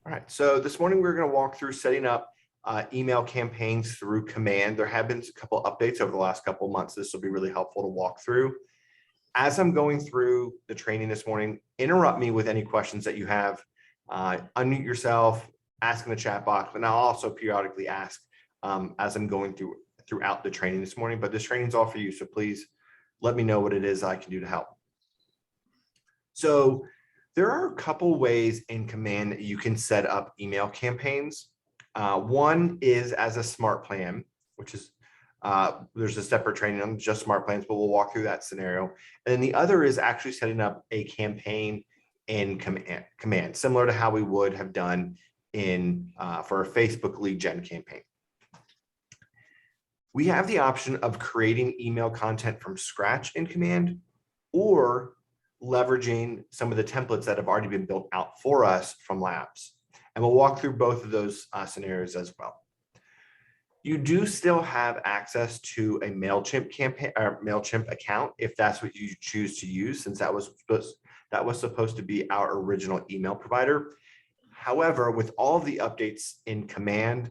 All right, so this morning we're going to walk through setting up email campaigns through command. There have been a couple updates over the last couple of months. This will be really helpful to walk through. As I'm going through the training this morning, interrupt me with any questions that you have. Unmute yourself, ask in the chat box, and I'll also periodically ask as I'm going throughout the training this morning. But this training is all for you, so please let me know what it is I can do to help. So there are a couple ways in command that you can set up email campaigns. One is as a smart plan, which is there's a separate training on just smart plans, but we'll walk through that scenario. And then the other is actually setting up a campaign in command, similar to how we would have done in for a Facebook lead gen campaign. We have the option of creating email content from scratch in command, or leveraging some of the templates that have already been built out for us from labs. And we'll walk through both of those scenarios as well. You do still have access to a MailChimp campaign or MailChimp account if that's what you choose to use, since that was supposed to be our original email provider. However, with all of the updates in command,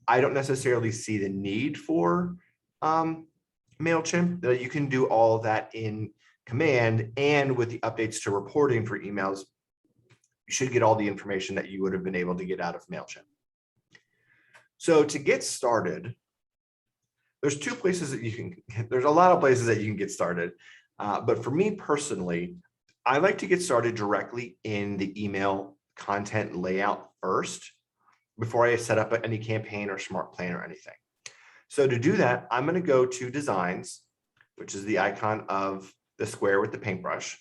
I don't necessarily see the need for MailChimp. That you can do all of that in command, and with the updates to reporting for emails, you should get all the information that you would have been able to get out of MailChimp. So to get started, there's two places that you can, there's a lot of places that you can get started. But for me personally, I like to get started directly in the email content layout first before I set up any campaign or smart plan or anything. So to do that, I'm going to go to designs, which is the icon of the square with the paintbrush.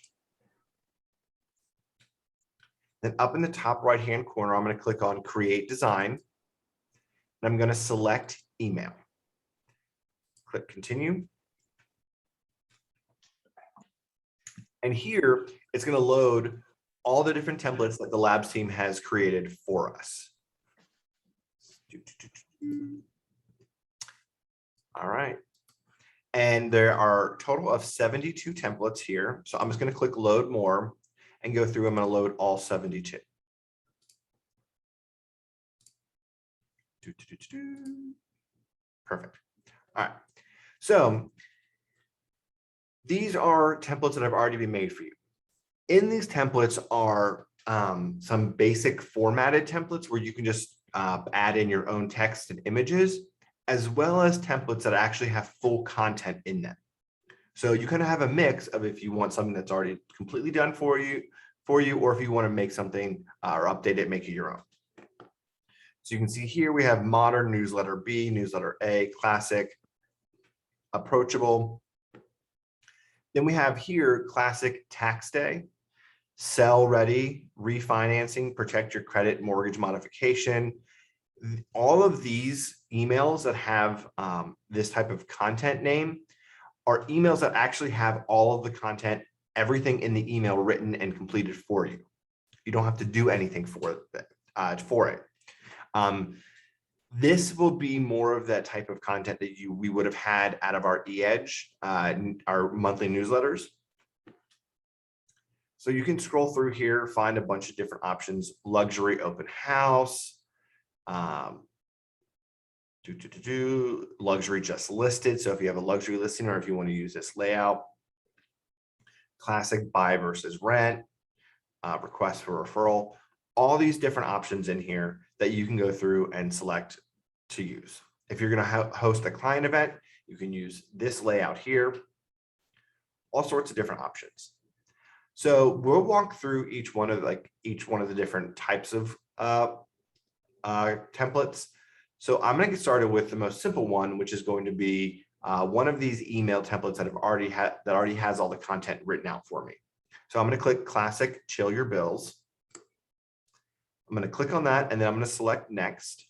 Then up in the top right-hand corner, I'm going to click on Create Design. And I'm going to select Email. Click Continue. And here, it's going to load all the different templates that the Labs team has created for us. All right. And there are a total of 72 templates here. So I'm just going to click Load More and go through. I'm going to load all 72. Perfect. All right. So these are templates that have already been made for you. In these templates are some basic formatted templates where you can just add in your own text and images, as well as templates that actually have full content in them. So you kind of have a mix of if you want something that's already completely done for you, or if you want to make something or update it, make it your own. So you can see here we have Modern, Newsletter B, Newsletter A, Classic, Approachable. Then we have here Classic Tax Day, Sell Ready, Refinancing, Protect Your Credit, Mortgage Modification. All of these emails that have this type of content name are emails that actually have all of the content, everything in the email written and completed for you. You don't have to do anything for it. This will be more of that type of content that we would have had out of our e-Edge, our monthly newsletters. So you can scroll through here, find a bunch of different options: luxury open house, luxury just listed. So if you have a luxury listing or if you want to use this layout, classic buy versus rent, request for referral, all these different options in here that you can go through and select to use. If you're going to host a client event, you can use this layout here, all sorts of different options. So we'll walk through each one of the different types of templates. So I'm going to get started with the most simple one, which is going to be one of these email templates that already has all the content written out for me. So I'm going to click Classic Chill Your Bills. I'm going to click on that, and then I'm going to select Next.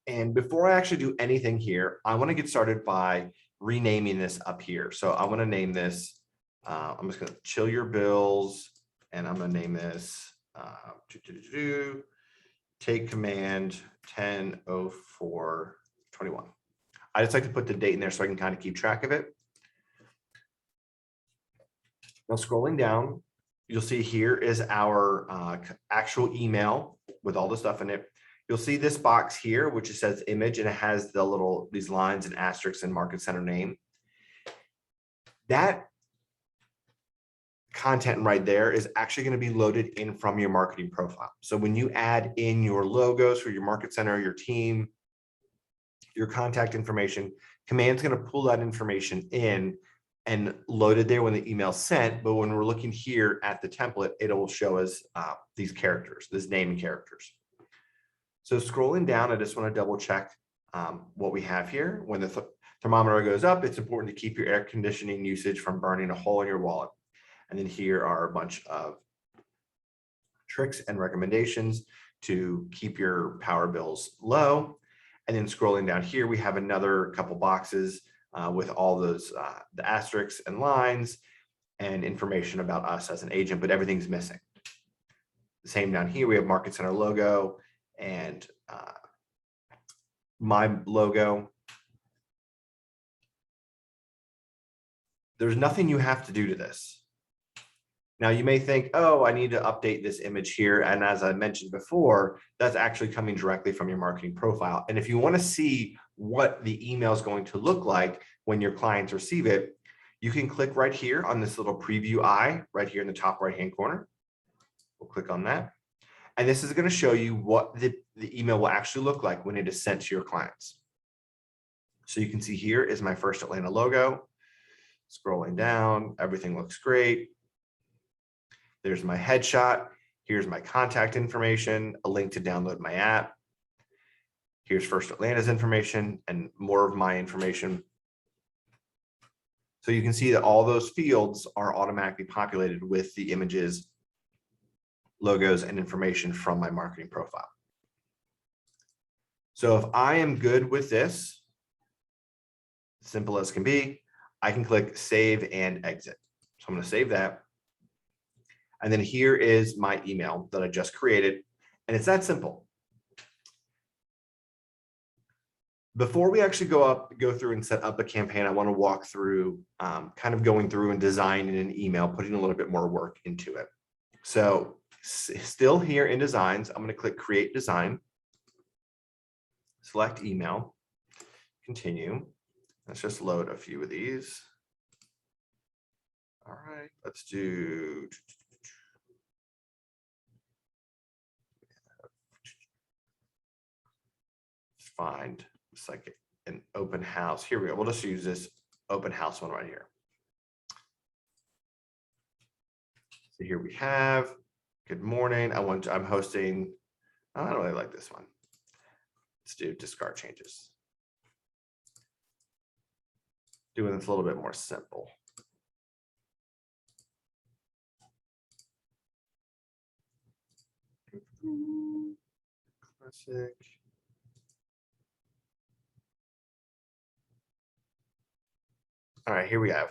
And before I actually do anything here, I want to get started by renaming this up here. So I want to name this, I'm just going to Chill Your Bills, and I'm going to name this Take Command 10/04/21. I just like to put the date in there so I can kind of keep track of it. Now scrolling down, you'll see here is our actual email with all the stuff in it. You'll see this box here, which says image, and it has these lines and asterisks and market center name. That content right there is actually going to be loaded in from your marketing profile. So when you add in your logos for your market center, your team, your contact information, Command's going to pull that information in and load it there when the email's sent. But when we're looking here at the template, it will show us these characters, this name and characters. So scrolling down, I just want to double check what we have here. When the thermometer goes up, it's important to keep your air conditioning usage from burning a hole in your wallet. And then here are a bunch of tricks and recommendations to keep your power bills low. And then scrolling down here, we have another couple boxes with all those the asterisks and lines and information about us as an agent, but everything's missing. The same down here, we have Market Center logo and my logo. There's nothing you have to do to this. Now you may think, oh, I need to update this image here. And as I mentioned before, that's actually coming directly from your marketing profile. And if you want to see what the email is going to look like when your clients receive it, you can click right here on this little preview eye right here in the top right-hand corner. We'll click on that. And this is going to show you what the email will actually look like when it is sent to your clients. So you can see here is my First Atlanta logo. Scrolling down, everything looks great. There's my headshot. Here's my contact information, a link to download my app. Here's First Atlanta's information and more of my information. So you can see that all those fields are automatically populated with the images, logos, and information from my marketing profile. So if I am good with this, simple as can be, I can click save and exit. So I'm going to save that. And then here is my email that I just created. And it's that simple. Before we actually go through and set up a campaign, I want to walk through kind of going through and designing an email, putting a little bit more work into it. So still here in designs, I'm going to click create design, select email, continue. Let's just load a few of these. All right, let's do. Let's find, it's like an open house. Here we go. We'll just use this open house one right here. So here we have, good morning. I'm hosting, I don't really like this one. Let's do discard changes. Doing this a little bit more simple. Classic. All right, here we have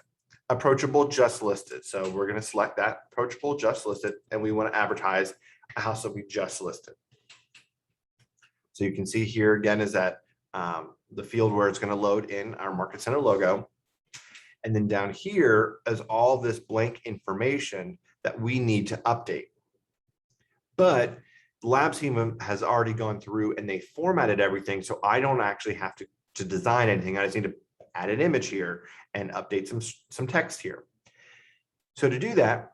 approachable just listed. So we're going to select that approachable just listed, and we want to advertise a house that we just listed. So you can see here again is that the field where it's going to load in our Market Center logo. And then down here is all this blank information that we need to update. But the lab team has already gone through and they formatted everything. So I don't actually have to design anything. I just need to add an image here and update some text here. So to do that,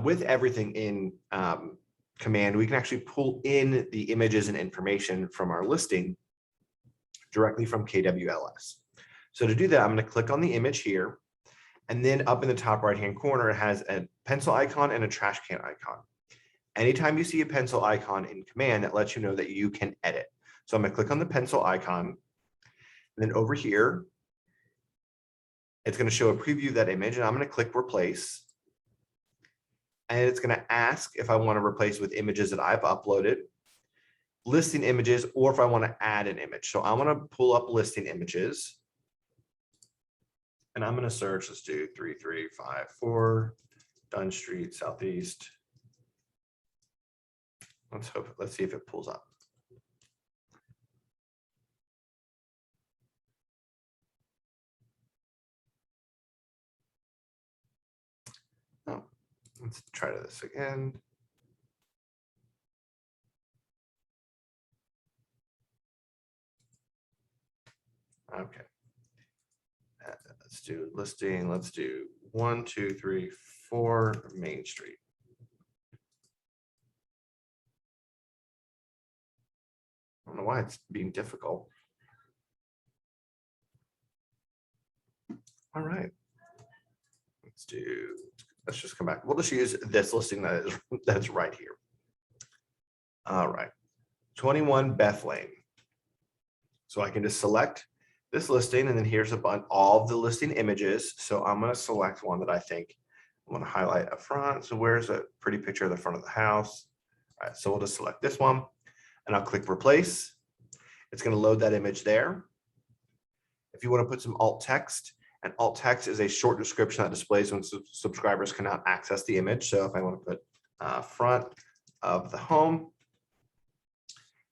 with everything in Command, we can actually pull in the images and information from our listing directly from KWLS. So to do that, I'm going to click on the image here, and then up in the top right-hand corner, it has a pencil icon and a trash can icon. Anytime you see a pencil icon in Command, that lets you know that you can edit. So I'm going to click on the pencil icon, and then over here, it's going to show a preview of that image, and I'm going to click replace. And it's going to ask if I want to replace with images that I've uploaded, listing images, or if I want to add an image. So I want to pull up listing images. And I'm going to search, let's do 3354 Dunn Street, Southeast. Let's see if it pulls up. Oh, Let's try this again. Okay. Let's do listing. Let's do 1, 2, 3, 4 Main Street. I don't know why it's being difficult. All right. Let's just come back. We'll just use this listing that's right here. All right. 21 Beth Lane. So I can just select this listing, and then here's all of the listing images. So I'm going to select one that I think I'm going to highlight up front. So where's a pretty picture of the front of the house? All right, so we'll just select this one, and I'll click replace. It's going to load that image there. If you want to put some alt text, and alt text is a short description that displays when subscribers cannot access the image. So if I want to put front of the home,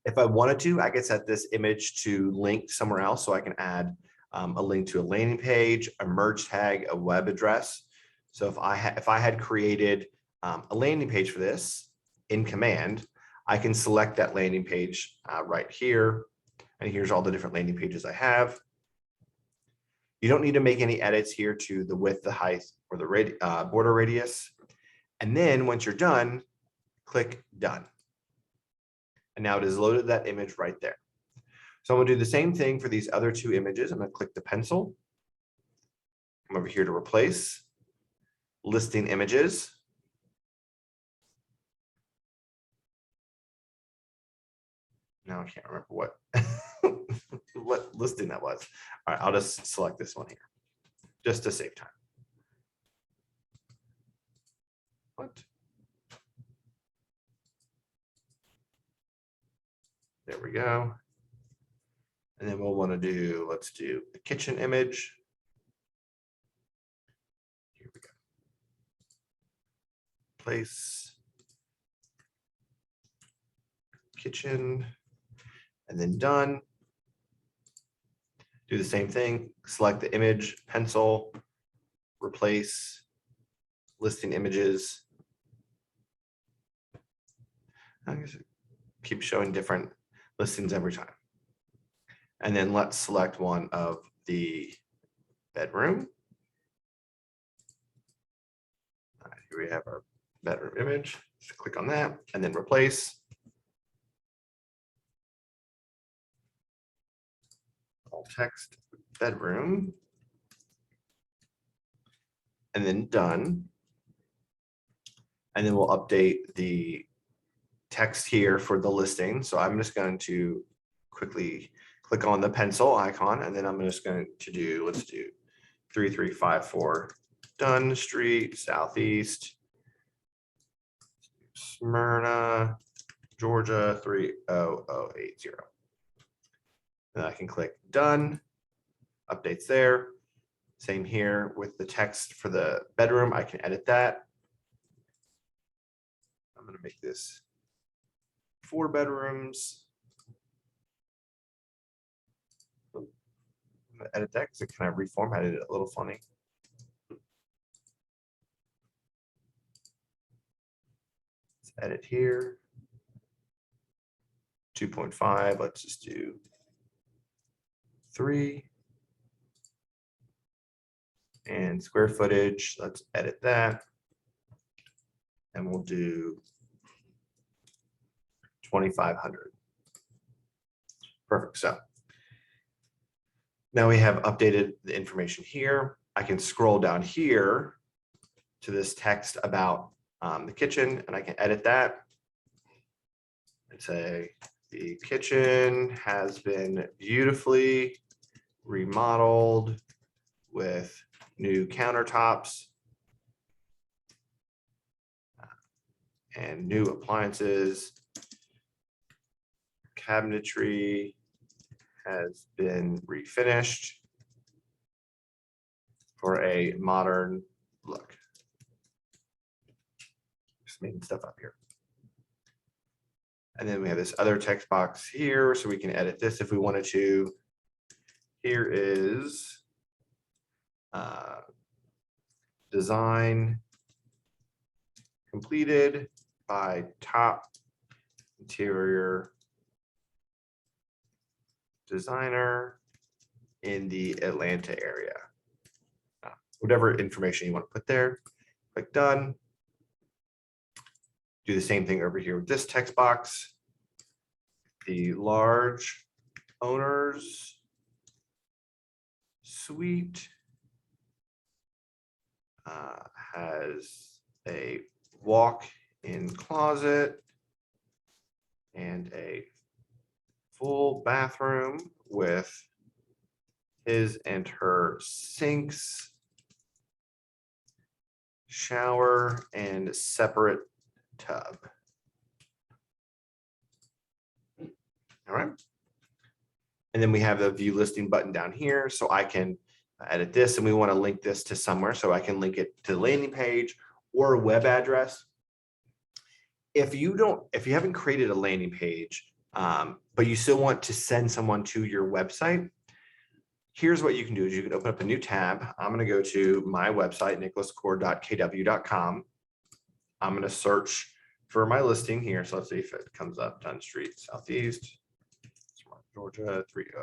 if I wanted to, I could set this image to link somewhere else. So I can add a link to a landing page, a merge tag, a web address. So if I had created a landing page for this in command, I can select that landing page right here. And here's all the different landing pages I have. You don't need to make any edits here to the width, the height, or the border radius. And then once you're done, click done. And now it has loaded that image right there. So I'm going to do the same thing for these other two images. I'm going to click the pencil. Come over here to replace, listing images. Now I can't remember what listing that was. All right, I'll just select this one here, just to save time. What? There we go. And then we'll want to do, let's do the kitchen image. Here we go. Place, kitchen, and then done. Do the same thing, select the image, pencil, replace, listing images. I guess it keeps showing different listings every time. And then let's select one of the bedroom. All right, here we have our bedroom image. Just click on that and then replace. Alt text bedroom. And then done. And then we'll update the text here for the listing. So I'm just going to quickly click on the pencil icon, and then I'm just going to do, let's do 3354 Dunn Street, Southeast, Smyrna, Georgia 30080. Then I can click done, updates there. Same here with the text for the bedroom. I can edit that. I'm going to make this 4 bedrooms. I'm going to edit that because it kind of reformatted it a little funny. Let's edit here. 2.5. Let's just do 3. And square footage, let's edit that. And we'll do 2,500. Perfect. So now we have updated the information here. I can scroll down here to this text about the kitchen, and I can edit that and say the kitchen has been beautifully remodeled with new countertops and new appliances. Cabinetry has been refinished for a modern look. Just making stuff up here. And then we have this other text box here, so we can edit this if we wanted to. Here is design completed by top interior designer in the Atlanta area. Whatever information you want to put there, click done. Do the same thing over here with this text box. The large owners suite has a walk-in closet and a full bathroom with his and her sinks, shower, and separate tub. All right. And then we have the view listing button down here. So I can edit this, and we want to link this to somewhere. So I can link it to the landing page or a web address. If you haven't created a landing page, but you still want to send someone to your website, here's what you can do is you can open up a new tab. I'm going to go to my website, nicholascore.kw.com. I'm going to search for my listing here. So let's see if it comes up. Dunn Street, Southeast, Georgia, 30. I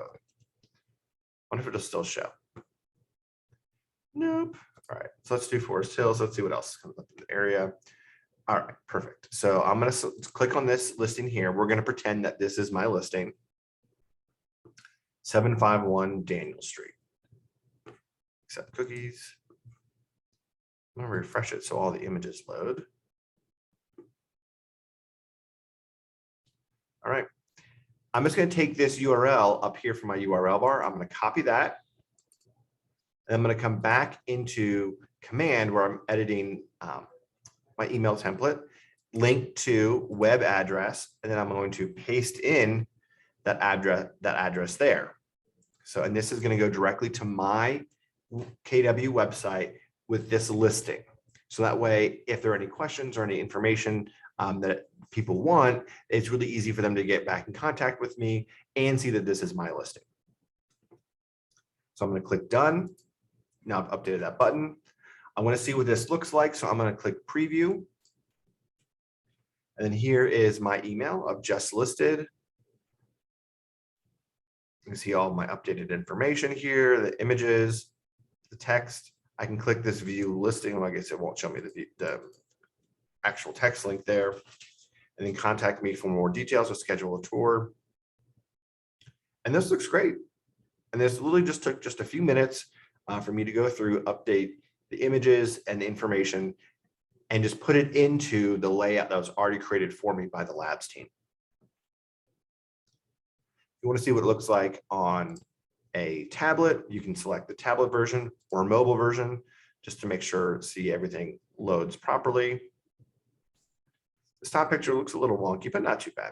wonder if it'll still show. Nope. All right. So let's do Forest Hills. Let's see what else comes up in the area. All right. Perfect. So I'm going to click on this listing here. We're going to pretend that this is my listing. 751 Daniel Street. Accept cookies. I'm going to refresh it so all the images load. All right. I'm just going to take this URL up here from my URL bar. I'm going to copy that. And I'm going to come back into Command where I'm editing my email template, link to web address, and then I'm going to paste in that address there. So, and this is going to go directly to my KW website with this listing. So that way, if there are any questions or any information that people want, it's really easy for them to get back in contact with me and see that this is my listing. So I'm going to click done. Now I've updated that button. I want to see what this looks like. So I'm going to click preview. And then here is my email of just listed. You can see all my updated information here, the images, the text. I can click this view listing. Like I said, it won't show me the actual text link there. And then contact me for more details or schedule a tour. And this looks great. And this literally just took just a few minutes for me to go through, update the images and the information, and just put it into the layout that was already created for me by the labs team. If you want to see what it looks like on a tablet, you can select the tablet version or mobile version just to make sure, see everything loads properly. This top picture looks a little wonky, but not too bad.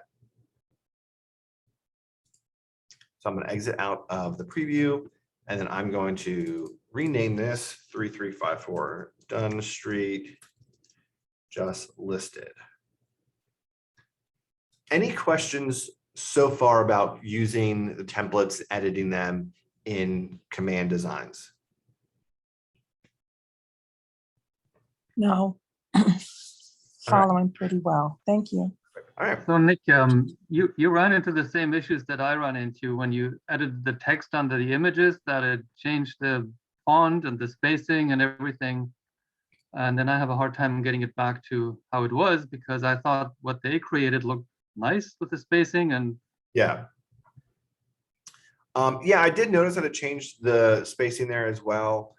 So I'm going to exit out of the preview, and then I'm going to rename this 3354 Dunn Street just listed. Any questions so far about using the templates, editing them in Command Designs? No. Following pretty well. Thank you. All right. So Nick, you run into the same issues that I run into when you edited the text under the images, that it changed the font and the spacing and everything. And then I have a hard time getting it back to how it was, because I thought what they created looked nice with the spacing. And yeah. Yeah, I did notice that it changed the spacing there as well.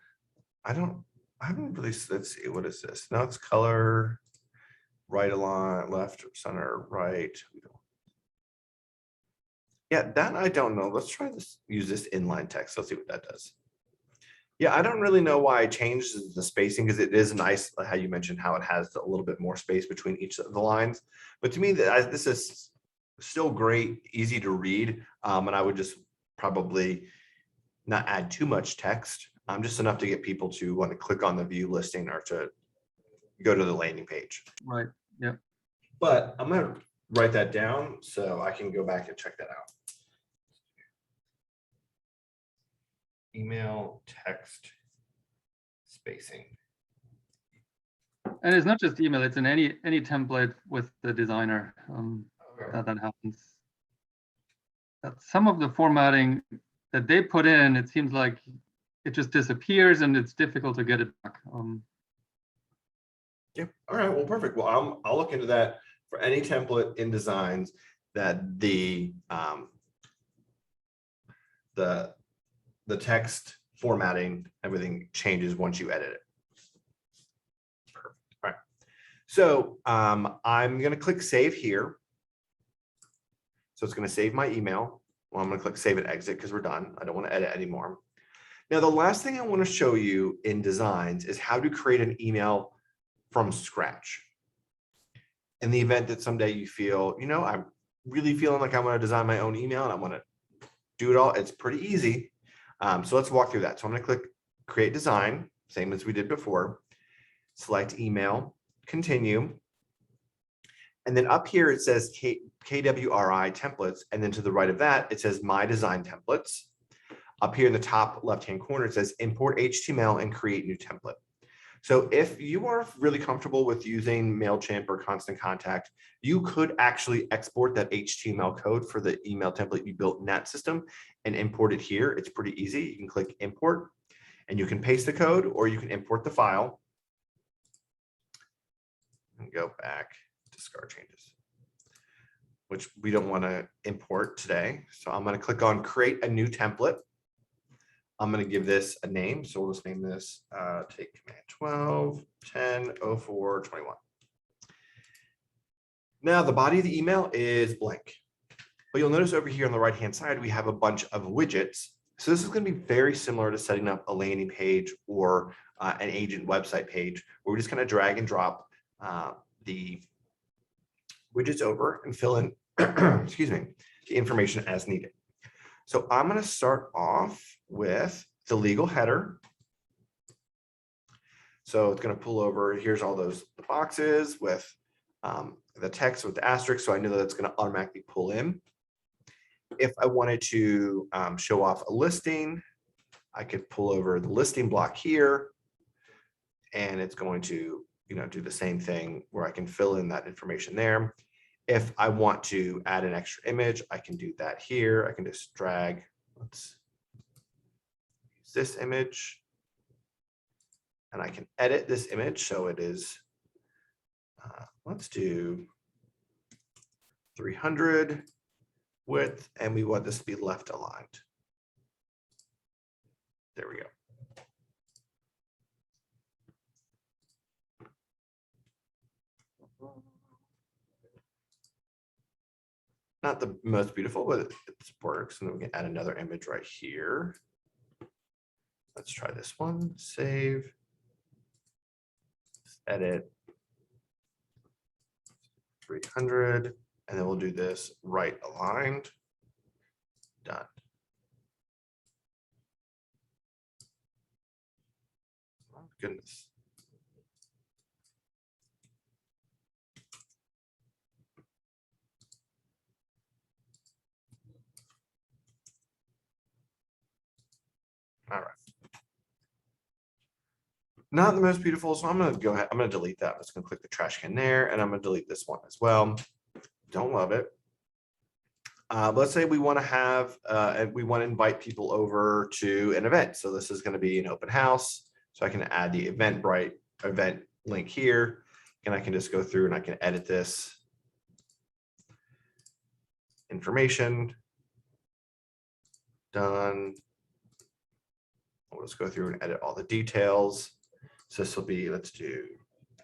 I haven't really, let's see, what is this? Now it's color. Right align, left, center, right. Yeah, that I don't know. Let's try this, use this inline text. Let's see what that does. Yeah, I don't really know why I changed the spacing, because it is nice how you mentioned how it has a little bit more space between each of the lines. But to me, this is still great, easy to read. And I would just probably not add too much text, just enough to get people to want to click on the view listing or to go to the landing page. right, yeah. But I'm going to write that down so I can go back and check that out. Email text spacing. All And it's not just email, it's in any template with the designer that happens. That some of the formatting that they put in, it seems like it just disappears and it's difficult to get it back. Yeah. All right. Well, perfect. Well, I'll look into that for any template in designs that the text formatting, everything changes once you edit it. Perfect. All right. So I'm going to click save here. So it's going to save my email. Well, I'm going to click save and exit because we're done. I don't want to edit anymore. Now, the last thing I want to show you in designs is how to create an email from scratch. In the event that someday you feel, you know, I'm really feeling like I want to design my own email and I want to do it all. It's pretty easy. So let's walk through that. So I'm going to click create design, same as we did before. Select email, continue. And then up here it says KWRI templates. And then to the right of that, it says my design templates. Up here in the top left-hand corner, it says import HTML and create new template. So if you are really comfortable with using MailChimp or Constant Contact, you could actually export that HTML code for the email template you built in that system and import it here. It's pretty easy. You can click import and you can paste the code, or you can import the file and go back, discard changes, which we don't want to import today. So I'm going to click on create a new template. I'm going to give this a name. So we'll just name this take command 12, 10, 04, 21. Now the body of the email is blank. But you'll notice over here on the right-hand side, we have a bunch of widgets. So this is going to be very similar to setting up a landing page or an agent website page, where we're just going to drag and drop the widgets over and fill in, excuse me, the information as needed. So I'm going to start off with the legal header. So it's going to pull over. Here's all the boxes with the text with the asterisk. So I know that it's going to automatically pull in. If I wanted to show off a listing, I could pull over the listing block here, and it's going to, you know, do the same thing where I can fill in that information there. If I want to add an extra image, I can do that here. I can just drag, let's use this image, and I can edit this image. So it is, let's do 300 width, and we want this to be left aligned. There we go. Not the most beautiful, but it works. And then we can add another image right here. Let's try this one. Save. Edit. 300. And then we'll do this right aligned. Done. Oh, goodness. All right. Not the most beautiful, so I'm going to go ahead. I'm going to delete that. I'm just going to click the trash can there, and I'm going to delete this one as well. Don't love it. Let's say we want to have, we want to invite people over to an event. So this is going to be an open house. So I can add the event link here, and I can just go through and I can edit this information. Done. We'll just go through and edit all the details. So this will be, let's do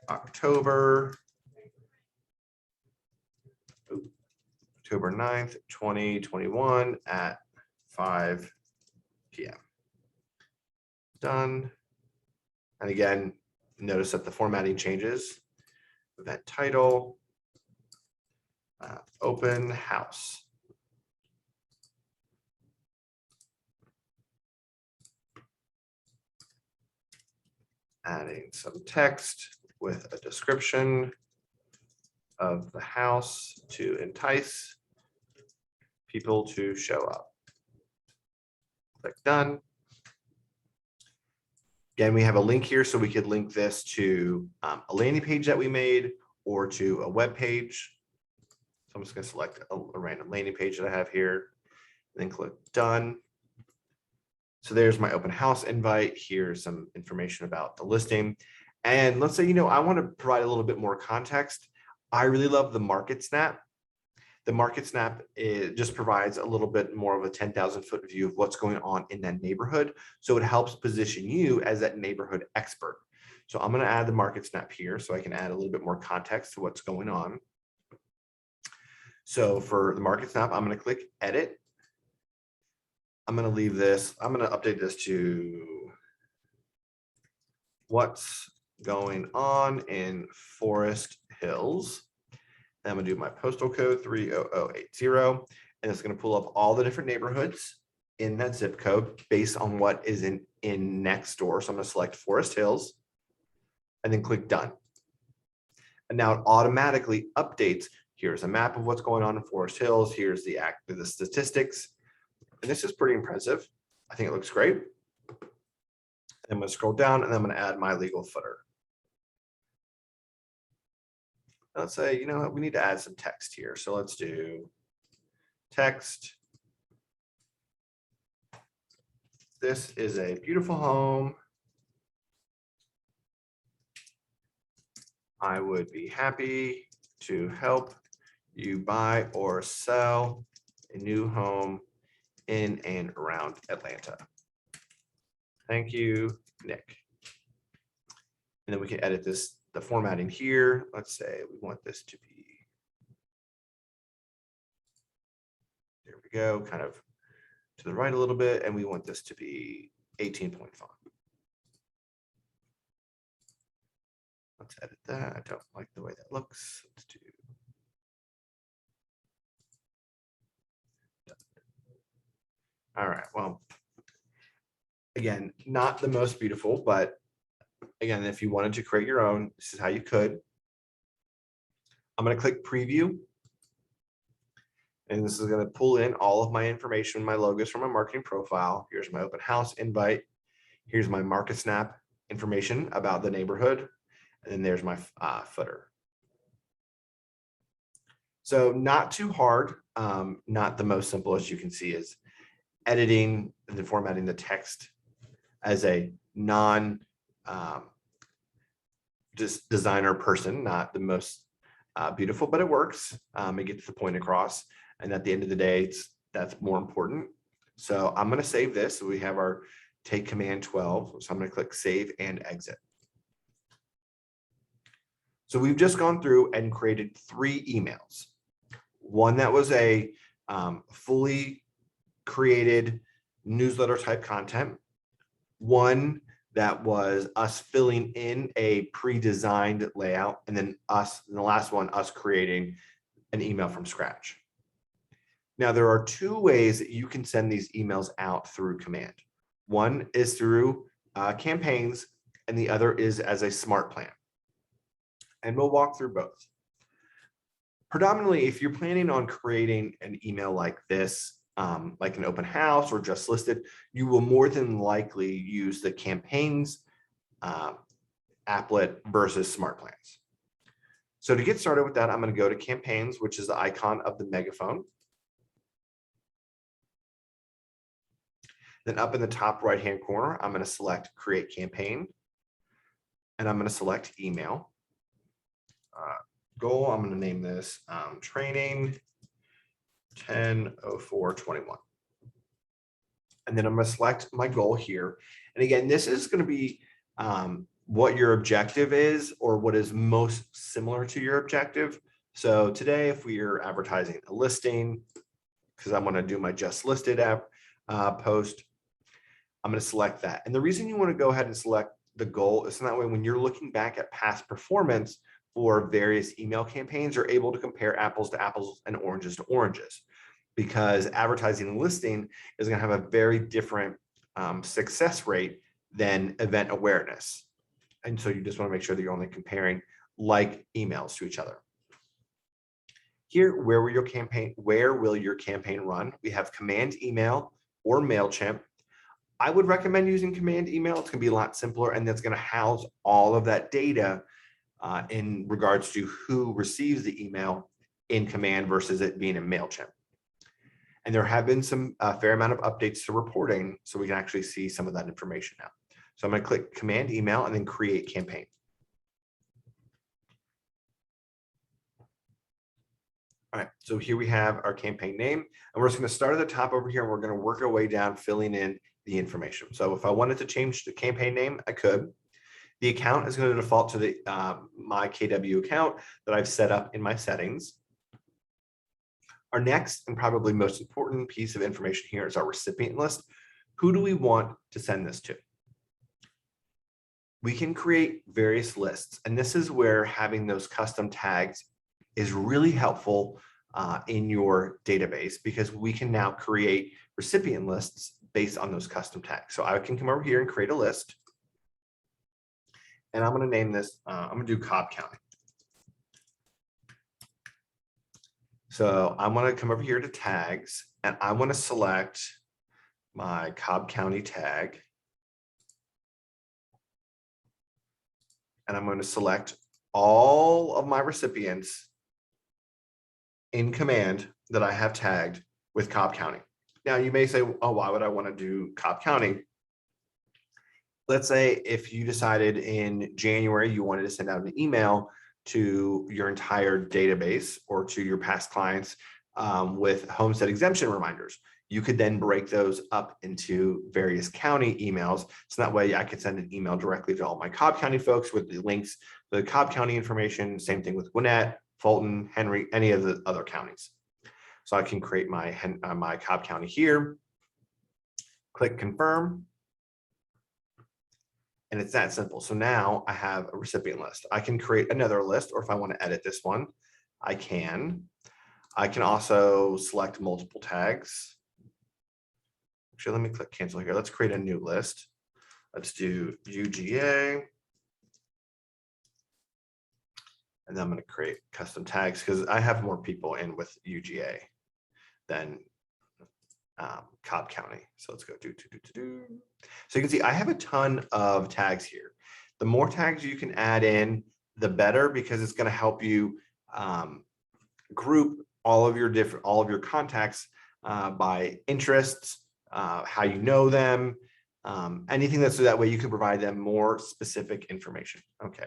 October 9th, 2021 at 5 p.m. Done. And again, notice that the formatting changes. Event title, open house. Adding some text with a description of the house to entice people to show up. Click done. Again, we have a link here, so we could link this to a landing page that we made or to a web page. So I'm just going to select a random landing page that I have here, and then click done. So there's my open house invite. Here's some information about the listing. And let's say, I want to provide a little bit more context. I really love the market snap. The market snap just provides a little bit more of a 10,000-foot view of what's going on in that neighborhood. So it helps position you as that neighborhood expert. So I'm going to add the market snap here so I can add a little bit more context to what's going on. So for the market snap, I'm going to click edit. I'm going to leave this. I'm going to update this to what's going on in Forest Hills. I'm going to do my postal code 30080, and it's going to pull up all the different neighborhoods in that zip code based on what is in next door. So I'm going to select Forest Hills and then click done. And now it automatically updates. Here's a map of what's going on in Forest Hills. Here's the statistics. And this is pretty impressive. I think it looks great. And I'm going to scroll down and I'm going to add my legal footer. Let's say, we need to add some text here. So let's do text. This is a beautiful home. I would be happy to help you buy or sell a new home in and around Atlanta. Thank you, Nick. And then we can edit the formatting here. Let's say we want this to be, there we go, kind of to the right a little bit, and we want this to be 18-point font. Let's edit that. I don't like the way that looks. Let's do. All right, well, again, not the most beautiful, but again, if you wanted to create your own, this is how you could. I'm going to click preview. And this is going to pull in all of my information, my logos from my marketing profile. Here's my open house invite. Here's my market snap information about the neighborhood. And then there's my footer. So not too hard, not the most simple, as you can see, is editing and then formatting the text as a non just designer person, not the most beautiful, but it works. It gets the point across. And at the end of the day, that's more important. So I'm going to save this. So we have our take command 12. So I'm going to click save and exit. So we've just gone through and created 3 emails. One that was a fully created newsletter type content. One that was us filling in a pre-designed layout, and then the last one, us creating an email from scratch. Now, there are 2 ways that you can send these emails out through command. One is through campaigns, and the other is as a smart plan. And we'll walk through both. Predominantly, if you're planning on creating an email like this, like an open house or just listed, you will more than likely use the campaigns applet versus smart plans. So to get started with that, I'm going to go to campaigns, which is the icon of the megaphone. Then up in the top right-hand corner, I'm going to select create campaign, and I'm going to select email. Goal, I'm going to name this training 10/04/21. And then I'm going to select my goal here. And again, this is going to be what your objective is or what is most similar to your objective. So today, if we are advertising a listing, because I'm going to do my just listed post, I'm going to select that. And the reason you want to go ahead and select the goal is so that way when you're looking back at past performance for various email campaigns, you're able to compare apples to apples and oranges to oranges, because advertising and listing is going to have a very different success rate than event awareness. And so you just want to make sure that you're only comparing like emails to each other. Here, where will your campaign run? We have command email or MailChimp. I would recommend using command email. It's going to be a lot simpler, and that's going to house all of that data in regards to who receives the email in command versus it being in MailChimp. And there have been some fair amount of updates to reporting, so we can actually see some of that information now. So I'm going to click command email and then create campaign. All right, so here we have our campaign name, and we're just going to start at the top over here, and we're going to work our way down, filling in the information. So if I wanted to change the campaign name, I could. The account is going to default to the my KW account that I've set up in my settings. Our next and probably most important piece of information here is our recipient list. Who do we want to send this to? We can create various lists, and this is where having those custom tags is really helpful in your database, because we can now create recipient lists based on those custom tags. So I can come over here and create a list, and I'm going to name this, I'm going to do Cobb County. So I'm going to come over here to tags, and I want to select my Cobb County tag. And I'm going to select all of my recipients in command that I have tagged with Cobb County. Now you may say, oh, why would I want to do Cobb County? Let's say if you decided in January you wanted to send out an email to your entire database or to your past clients with homestead exemption reminders. You could then break those up into various county emails. So that way I could send an email directly to all my Cobb County folks with the links to the Cobb County information. Same thing with Gwinnett, Fulton, Henry, any of the other counties. So I can create my Cobb County here, click confirm. And it's that simple. So now I have a recipient list. I can create another list, or if I want to edit this one, I can. I can also select multiple tags. Actually, let me click cancel here. Let's create a new list. Let's do UGA. And then I'm going to create custom tags because I have more people in with UGA than Cobb County. So let's go do. So you can see I have a ton of tags here. The more tags you can add in, the better, because it's going to help you group all of your contacts by interests, how you know them, anything that's so that way you can provide them more specific information. Okay,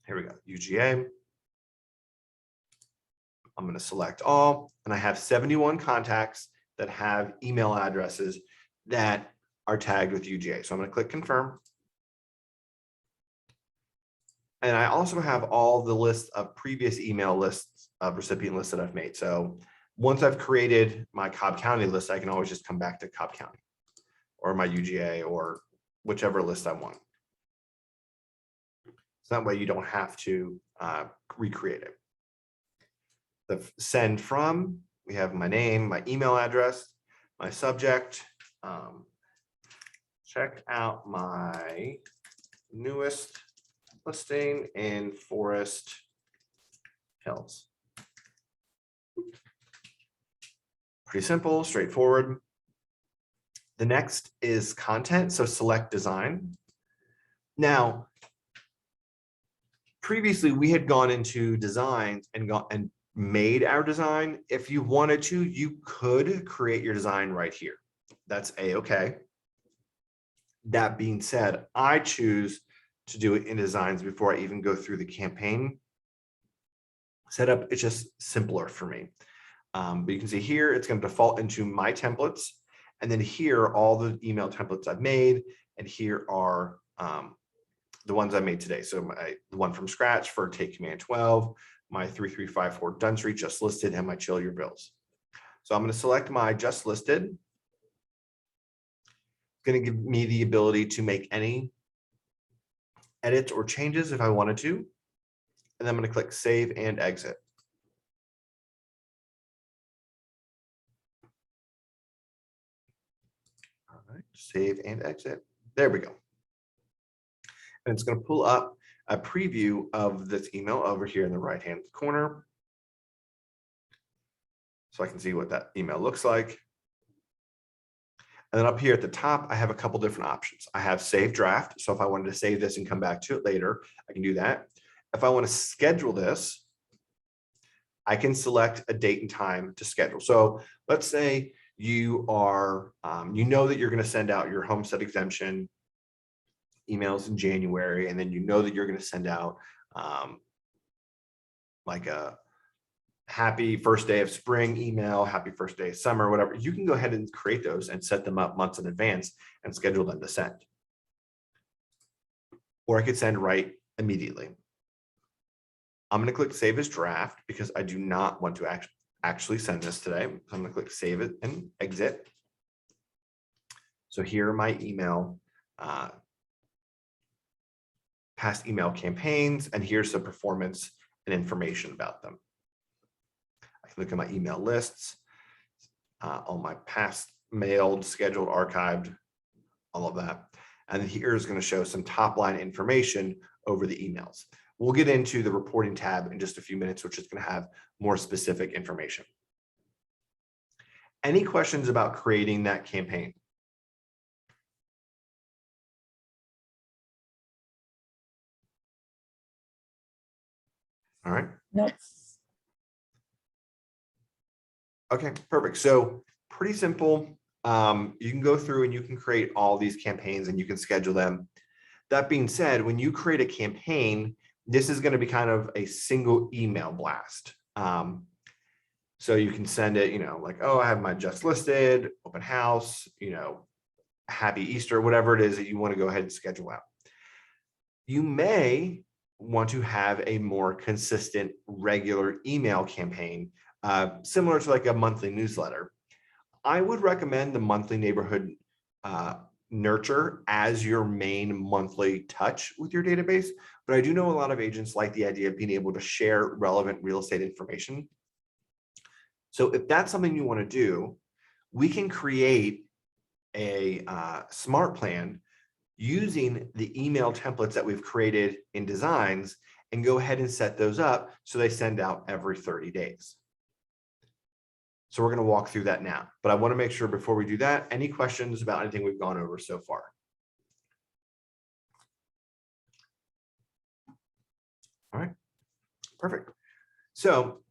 here we go, UGA. I'm going to select all, and I have 71 contacts that have email addresses that are tagged with UGA. So I'm going to click confirm. And I also have all the lists of previous email lists of recipient lists that I've made. So once I've created my Cobb County list, I can always just come back to Cobb County or my UGA or whichever list I want. So that way you don't have to recreate it. The send from, we have my name, my email address, my subject. Check out my newest listing in Forest Hills. Pretty simple, straightforward. The next is content, so select design. Now, previously we had gone into designs and made our design. If you wanted to, you could create your design right here. That's a-okay. That being said, I choose to do it in designs before I even go through the campaign setup. It's just simpler for me. But you can see here, it's going to default into my templates. And then here are all the email templates I've made. And here are the ones I made today. So the one from scratch for Take Command 12, my 3354 done street just listed, and my chill your bills. So I'm going to select my just listed. It's going to give me the ability to make any edits or changes if I wanted to. And then I'm going to click save and exit. All right, save and exit. There we go. And it's going to pull up a preview of this email over here in the right-hand corner. So I can see what that email looks like. And then up here at the top, I have a couple different options. I have save draft. So if I wanted to save this and come back to it later, I can do that. If I want to schedule this, I can select a date and time to schedule. So let's say you are, you know that you're going to send out your homestead exemption emails in January, and then you know that you're going to send out like a happy first day of spring email, happy first day of summer, whatever. You can go ahead and create those and set them up months in advance and schedule them to send. Or I could send right immediately. I'm going to click save as draft because I do not want to actually send this today. So I'm going to click save it and exit. So here are my email, past email campaigns, and here's some performance and information about them. I can look at my email lists, all my past mailed, scheduled, archived, all of that. And here is going to show some top line information over the emails. We'll get into the reporting tab in just a few minutes, which is going to have more specific information. Any questions about creating that campaign? All right. Nope. Okay, perfect. So pretty simple. You can go through and you can create all these campaigns and you can schedule them. That being said, when you create a campaign, this is going to be kind of a single email blast. So you can send it, you know, like, oh, I have my just listed, open house, you know, happy Easter, whatever it is that you want to go ahead and schedule out. You may want to have a more consistent, regular email campaign, similar to like a monthly newsletter. I would recommend the monthly neighborhood nurture as your main monthly touch with your database. But I do know a lot of agents like the idea of being able to share relevant real estate information. So if that's something you want to do, we can create a smart plan using the email templates that we've created in Designs and go ahead and set those up so they send out every 30 days. So we're going to walk through that now, but I want to make sure before we do that, any questions about anything we've gone over so far? All right, perfect. So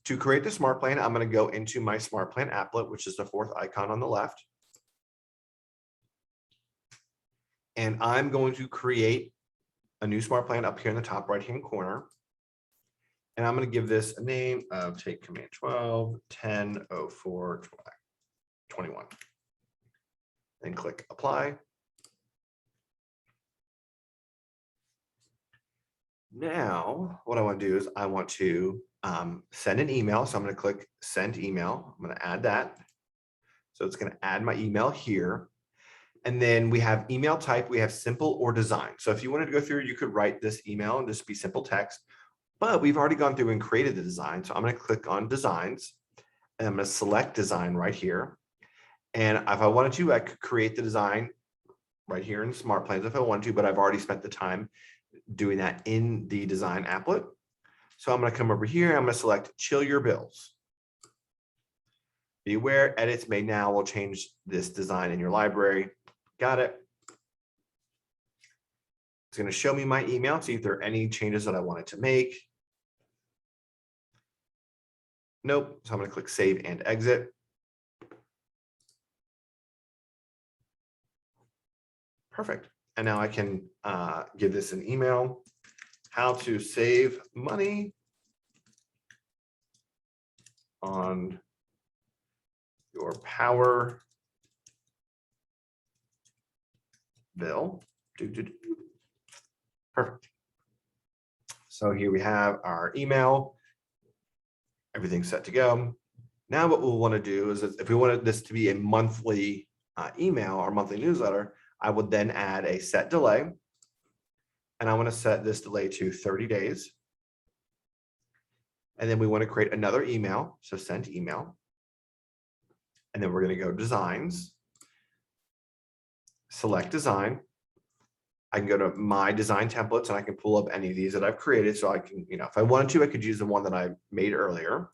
to create the smart plan, I'm going to go into my smart plan applet, which is the fourth icon on the left. And I'm going to create a new smart plan up here in the top right-hand corner. And I'm going to give this a name of take command 12, 10, 04, 21. Then click apply. Now, what I want to do is I want to send an email. So I'm going to click send email. I'm going to add that. So it's going to add my email here. And then we have email type. We have simple or design. So if you wanted to go through, you could write this email and just be simple text. But we've already gone through and created the design. So I'm going to click on designs and I'm going to select design right here. And if I wanted to, I could create the design right here in Smart Plans if I wanted to, but I've already spent the time doing that in the design applet. So I'm going to come over here. I'm going to select chill your bills. Be aware edits made now will change this design in your library. Got it. It's going to show me my email, see if there are any changes that I wanted to make. Nope. So I'm going to click save and exit. Perfect. And now I can give this an email. How to save money on your power bill. Perfect. So here we have our email. Everything's set to go. Now what we'll want to do is if we wanted this to be a monthly email or monthly newsletter, I would then add a set delay. And I want to set this delay to 30 days. And then we want to create another email. So send email. And then we're going to go designs. Select design. I can go to my design templates and I can pull up any of these that I've created. So I can, if I wanted to, I could use the one that I made earlier.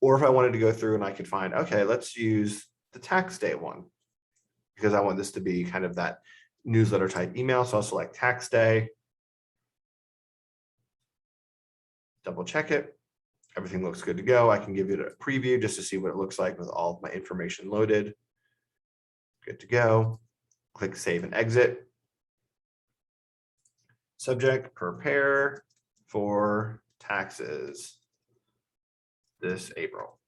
Or if I wanted to go through and I could find, okay, let's use the tax day one. because I want this to be kind of that newsletter type email. So I'll select tax day. Double check it. Everything looks good to go. I can give it a preview just to see what it looks like with all of my information loaded. Good to go. Click save and exit. Subject, prepare for taxes this April.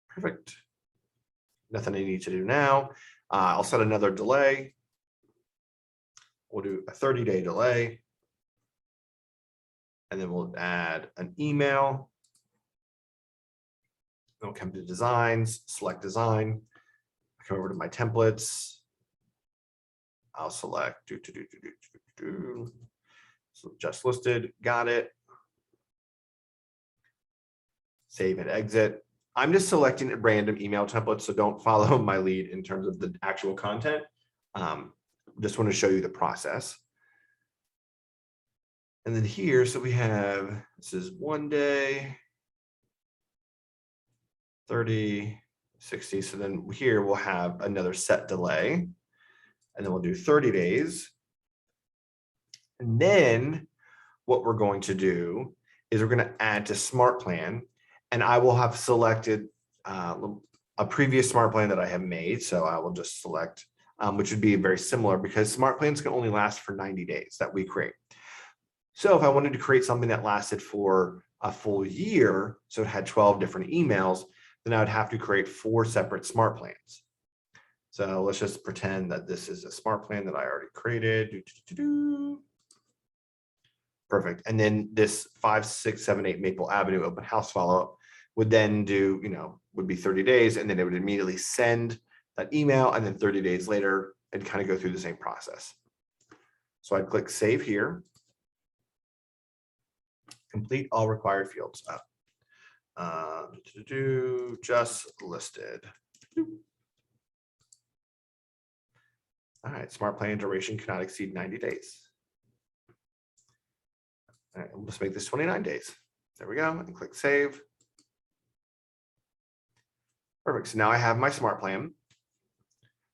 Perfect. Nothing I need to do now. I'll set another delay. We'll do a 30-day delay. And then we'll add an email. Then we'll come to designs, select design. Come over to my templates. I'll select so just listed, got it. Save and exit. I'm just selecting a random email template, so don't follow my lead in terms of the actual content. Just want to show you the process. And then here, so we have, this is 1 day, 30, 60. So then here we'll have another set delay, and then we'll do 30 days. And then what we're going to do is we're going to add to Smart Plan, and I will have selected a previous Smart Plan that I have made. So I will just select, which would be very similar because Smart Plans can only last for 90 days that we create. So if I wanted to create something that lasted for a full year, so it had 12 different emails, then I would have to create 4 separate Smart Plans. So let's just pretend that this is a Smart Plan that I already created. Perfect. And then this 5678 Maple Avenue open house follow-up would then do, would be 30 days, and then it would immediately send that email, and then 30 days later, and kind of go through the same process. So I'd click save here. Complete all required fields up. Just listed. All right, Smart Plan duration cannot exceed 90 days. All right, let's make this 29 days. There we go, and click save. Perfect, so now I have my Smart Plan.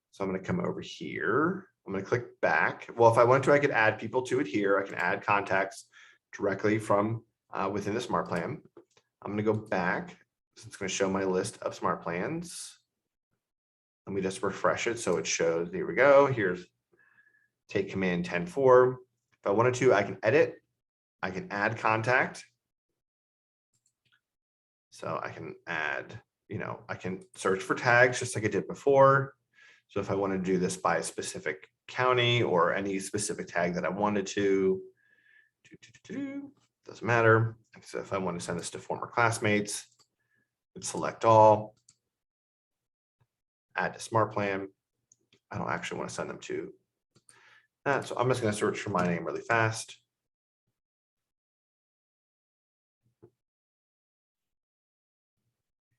So I'm gonna come over here. I'm gonna click back. Well, if I want to, I could add people to it here. I can add contacts directly from within the Smart Plan. I'm gonna go back. So it's gonna show my list of Smart Plans. Let me just refresh it so it shows, here we go. Here's take command 10-4. If I wanted to, I can edit. I can add contact. So I can add, I can search for tags just like I did before. So if I want to do this by a specific county or any specific tag that I wanted to, doesn't matter. So if I want to send this to former classmates, I'd select all, add to Smart Plan. I don't actually want to send them to that. So I'm just going to search for my name really fast.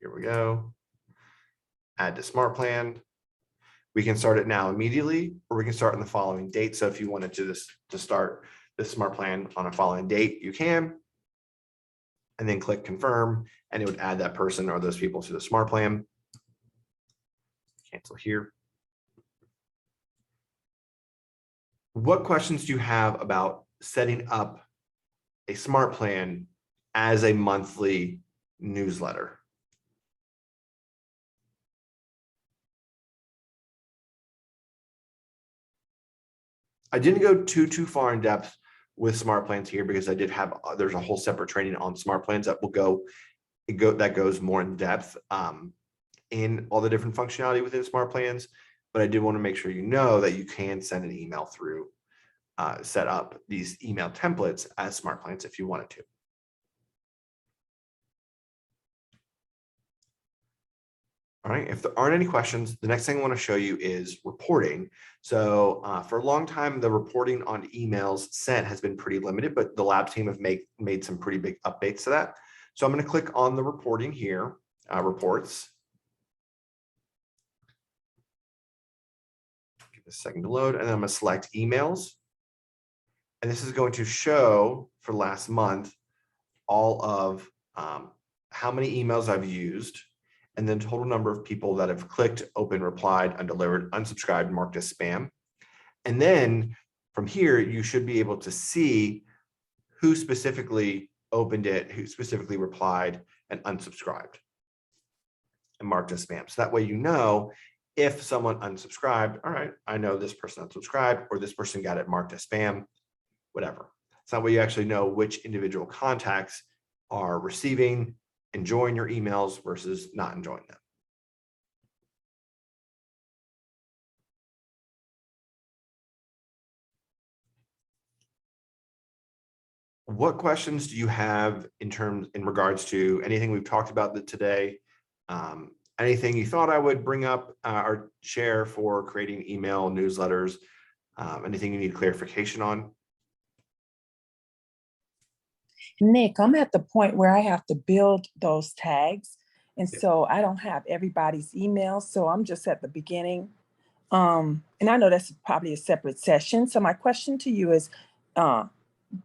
Here we go. Add to Smart Plan. We can start it now immediately, or we can start on the following date. So if you wanted to start this Smart Plan on a following date, you can. And then click confirm, and it would add that person or those people to the Smart Plan. Cancel here. What questions do you have about setting up a Smart Plan as a monthly newsletter? I didn't go too far in depth with Smart Plans here because I did have, there's a whole separate training on Smart Plans that will that goes more in depth in all the different functionality within Smart Plans. But I did want to make sure you know that you can send an email through, set up these email templates as Smart Plans if you wanted to. All right, if there aren't any questions, the next thing I want to show you is reporting. So for a long time, the reporting on emails sent has been pretty limited, but the lab team have made some pretty big updates to that. So I'm going to click on the reporting here, reports. Give it a second to load, and then I'm going to select emails. And this is going to show for last month all of how many emails I've used. and then total number of people that have clicked, opened, replied, undelivered, unsubscribed, marked as spam. And then from here, you should be able to see who specifically opened it, who specifically replied and unsubscribed and marked as spam. So that way, you know, if someone unsubscribed, all right, I know this person unsubscribed or this person got it marked as spam, whatever. So that way you actually know which individual contacts are receiving, enjoying your emails versus not enjoying them. What questions do you have in regards to anything we've talked about today? Anything you thought I would bring up or share for creating email newsletters? Anything you need clarification on? Nick, I'm at the point where I have to build those tags. And so I don't have everybody's email. So I'm just at the beginning. And I know that's probably a separate session. So my question to you is,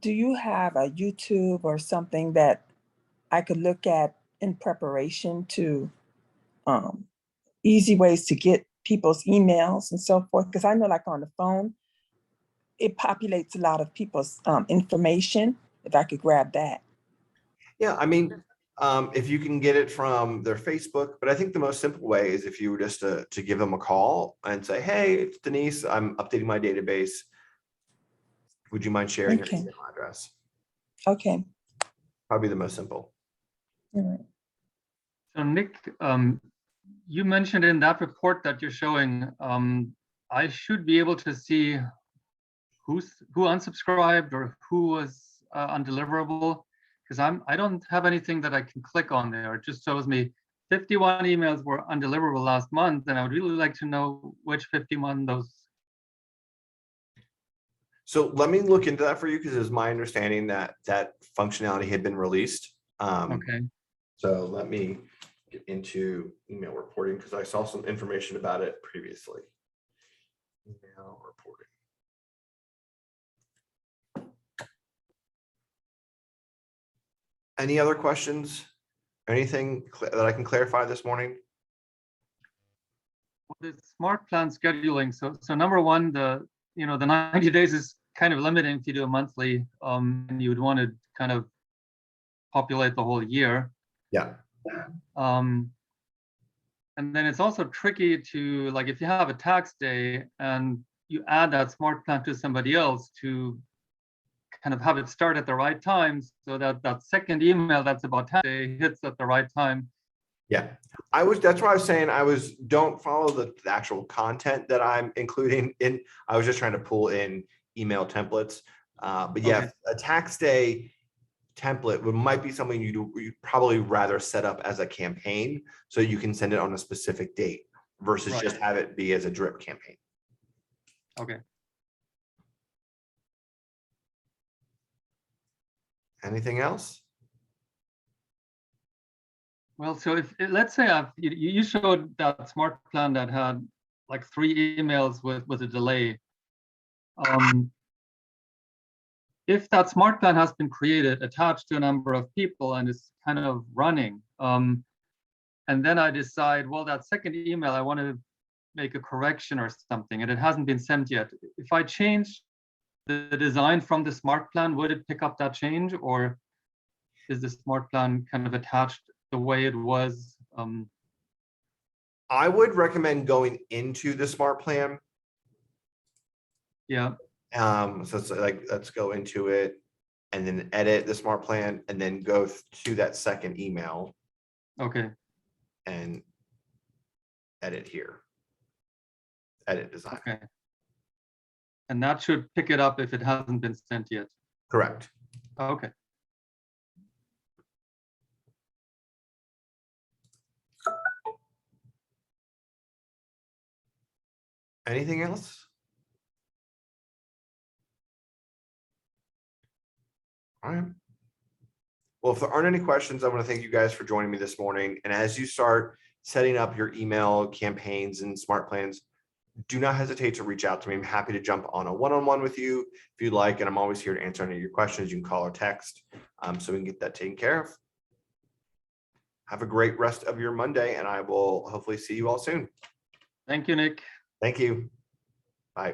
do you have a YouTube or something that I could look at in preparation to easy ways to get people's emails and so forth? Because I know like on the phone, it populates a lot of people's information. If I could grab that. Yeah, I mean, if you can get it from their Facebook, but I think the most simple way is if you were just to give them a call and say, hey, it's Denise, I'm updating my database. Would you mind sharing your email address? Okay. Probably the most simple. All right. So Nick, you mentioned in that report that you're showing, I should be able to see who unsubscribed or who was undeliverable, because I don't have anything that I can click on there. It just shows me 51 emails were undeliverable last month, and I would really like to know which 51 those. So let me look into that for you, because it's my understanding that that functionality had been released. Okay. So let me get into email reporting, because I saw some information about it previously. Email reporting. Any other questions? Anything that I can clarify this morning? The smart plan scheduling. So number one, the 90 days is kind of limiting if you do a monthly, and you would want to kind of populate the whole year. Yeah. And then it's also tricky to, like, if you have a tax day and you add that smart plan to somebody else, to kind of have it start at the right time so that that second email that's about tax day hits at the right time. Yeah, that's why I was saying don't follow the actual content that I'm including in. I was just trying to pull in email templates. But yeah, Okay. a tax day template might be something you'd probably rather set up as a campaign so you can send it on a specific date versus just have it be as a drip campaign. Okay. Anything else? Well, so let's say you showed that smart plan that had like 3 emails with a delay. If that smart plan has been created, attached to a number of people, and is kind of running, and then I decide, well, that second email, I want to make a correction or something, and it hasn't been sent yet. If I change the design from the smart plan, would it pick up that change, or is the smart plan kind of attached the way it was? I would recommend going into the smart plan. Yeah. So it's like, let's go into it and then edit the smart plan and then go to that second email. Okay. And edit here. Edit design. Okay. And that should pick it up if it hasn't been sent yet. Correct. Okay. Anything else? All right. Well, if there aren't any questions, I want to thank you guys for joining me this morning. And as you start setting up your email campaigns and smart plans, do not hesitate to reach out to me. I'm happy to jump on a one-on-one with you if you'd like. And I'm always here to answer any of your questions. You can call or text so we can get that taken care of. have a great rest of your Monday, and I will hopefully see you all soon. Thank you, Nick. Thank you. Bye.